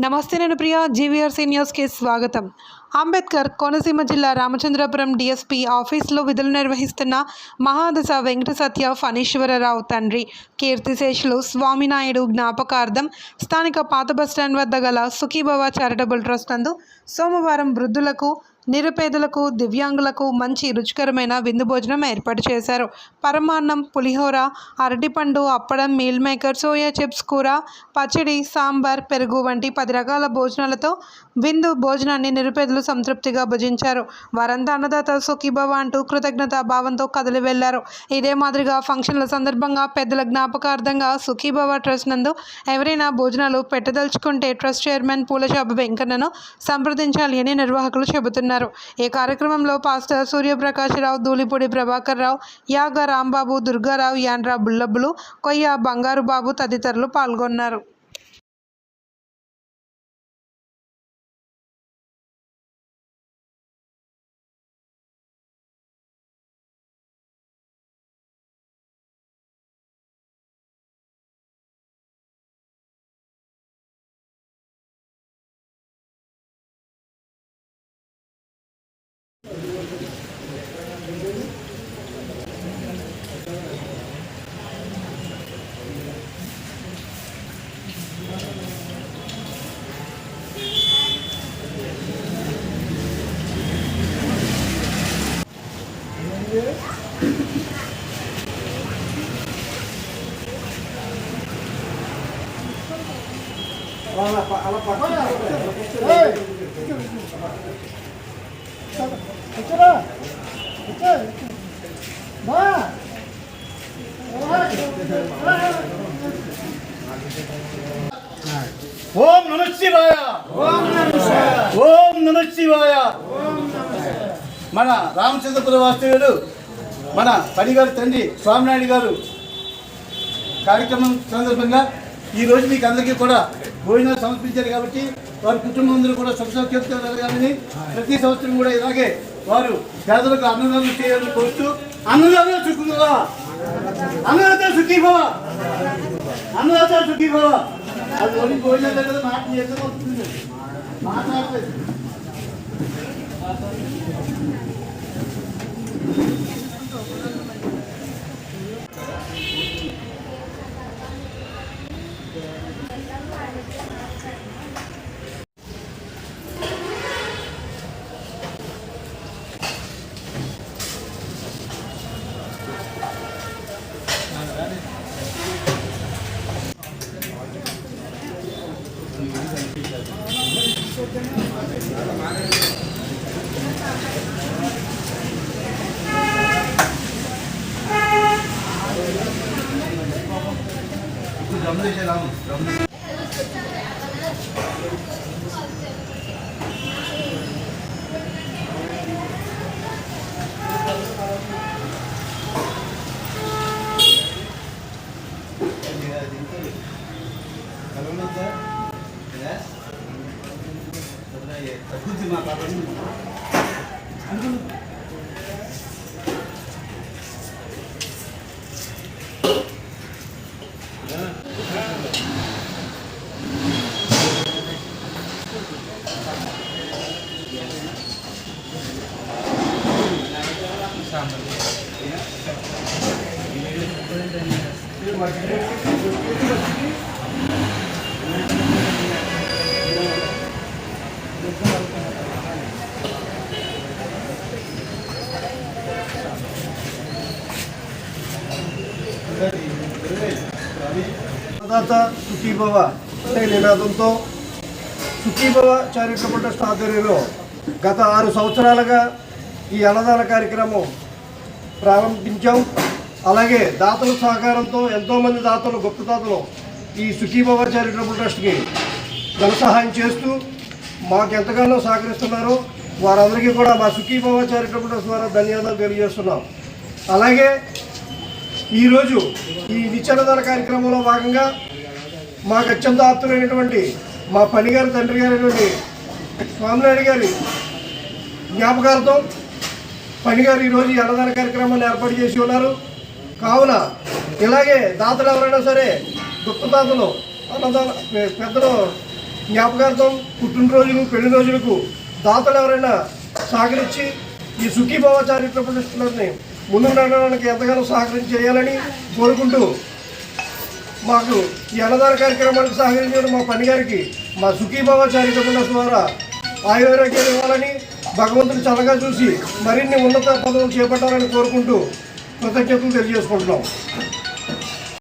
నమస్తే, నేను ప్రియా. జీవీఆర్సీ న్యూస్కి స్వాగతం. అంబేద్కర్ కోనసీమ జిల్లా రామచంద్రపురం డిఎస్పీ ఆఫీసులో విధులు నిర్వహిస్తున్న మహాదశ వెంకట సత్య ఫణీశ్వరరావు తండ్రి కీర్తిశేషులు స్వామినాయుడు జ్ఞాపకార్థం స్థానిక పాత బస్టాండ్ వద్ద గల సుఖీభవ చారిటబుల్ ట్రస్ట్ నందు సోమవారం వృద్ధులకు, నిరుపేదలకు, దివ్యాంగులకు మంచి రుచికరమైన విందు భోజనం ఏర్పాటు చేశారు. పరమాన్నం, పులిహోర, అరటిపండు, అప్పడం, మీల్ మేకర్, సోయా చిప్స్, కూర, పచ్చడి, సాంబార్, పెరుగు వంటి 10 రకాల భోజనాలతో విందు భోజనాన్ని నిరుపేదలు సంతృప్తిగా భుజించారు. వారంతా అన్నదాత సుఖీభవ అంటూ కృతజ్ఞతా భావంతో కదిలి వెళ్లారు. ఇదే మాదిరిగా ఫంక్షన్ల సందర్భంగా పెద్దల జ్ఞాపకార్థంగా సుఖీభవ ట్రస్ట్ నందు ఎవరైనా భోజనాలు పెట్టదలుచుకుంటే ట్రస్ట్ చైర్మన్ పూలచాప వెంకన్నను సంప్రదించాలి అని నిర్వాహకులు చెబుతున్నారు. ఈ కార్యక్రమంలో పాస్టర్ సూర్యప్రకాశరావు, ధూళిపూడి ప్రభాకర్ రావు, యాగ రాంబాబు, దుర్గారావు, యాండ్రా బుల్లబ్బులు, కొయ్య బంగారు బాబు తదితరులు పాల్గొన్నారు. ఓం నమః శివాయ. ఓం నమః శివాయ. మన రామచంద్రపుర వాస్తవ్యుడు మన పనిగారి తండ్రి స్వామినాయుడు గారు కార్యక్రమం సందర్భంగా ఈరోజు మీకు అందరికీ కూడా భోజనాలు సమర్పించారు కాబట్టి వారి కుటుంబం అందరూ కూడా సుఖసౌఖ్యంతో జరగాలని, ప్రతి సంవత్సరం కూడా ఇలాగే వారు పేదలకు అన్నదానం చేయాలని కోరుతూ అన్నదానం సుఖీభవ, అన్నదాత సుఖీభవ, అన్నదాత సుఖీభవ. అది ఓన్లీ భోజనం కదా మాట చేస్తుంది మాట్లాడలేదు. అన్నదాత సుఖీభవ అనే నినాదంతో సుఖీభవ చారిటబుల్ ట్రస్ట్ ఆధ్వర్యంలో గత 6 సంవత్సరాలుగా ఈ అన్నదాన కార్యక్రమం ప్రారంభించాం. అలాగే దాతల సహకారంతో ఎంతోమంది దాతలు, గొప్ప దాతలు ఈ సుఖీభవ చారిటబుల్ ట్రస్ట్కి ధన సహాయం చేస్తూ మాకు ఎంతగానో సహకరిస్తున్నారు. వారందరికీ కూడా మా సుఖీభవ చారిటబుల్ ట్రస్ట్ ద్వారా ధన్యవాదాలు తెలియజేస్తున్నాం. అలాగే ఈరోజు ఈ నిత్యాన్నదాన కార్యక్రమంలో భాగంగా మాకు అత్యంత ఆప్తులైనటువంటి మా పనిగారి తండ్రి గారైనటువంటి స్వామినాయుడు గారి జ్ఞాపకార్థం పనిగారు ఈరోజు ఈ అన్నదాన కార్యక్రమాన్ని ఏర్పాటు చేసి ఉన్నారు. కావున ఇలాగే దాతలు ఎవరైనా సరే, గుప్త దాతలు, అన్నదాన పెద్దలు జ్ఞాపకార్థం పుట్టినరోజులు పెళ్లి రోజులకు దాతలు ఎవరైనా సహకరించి ఈ సుఖీభవ చారిటబుల్ ట్రస్ట్ని ముందుకు నడవడానికి ఎంతగానో సహకరించి చేయాలని కోరుకుంటూ మాకు ఈ అన్నదాన కార్యక్రమానికి సహకరించిన మా పని గారికి మా సుఖీభవ చారిటబుల్ ట్రస్ట్ ద్వారా ఆయుర్వేద్యాలు ఇవ్వాలని భగవంతుని చల్లగా చూసి మరిన్ని ఉన్నత పదవులు చేపట్టాలని కోరుకుంటూ కృతజ్ఞతలు తెలియజేసుకుంటున్నాం.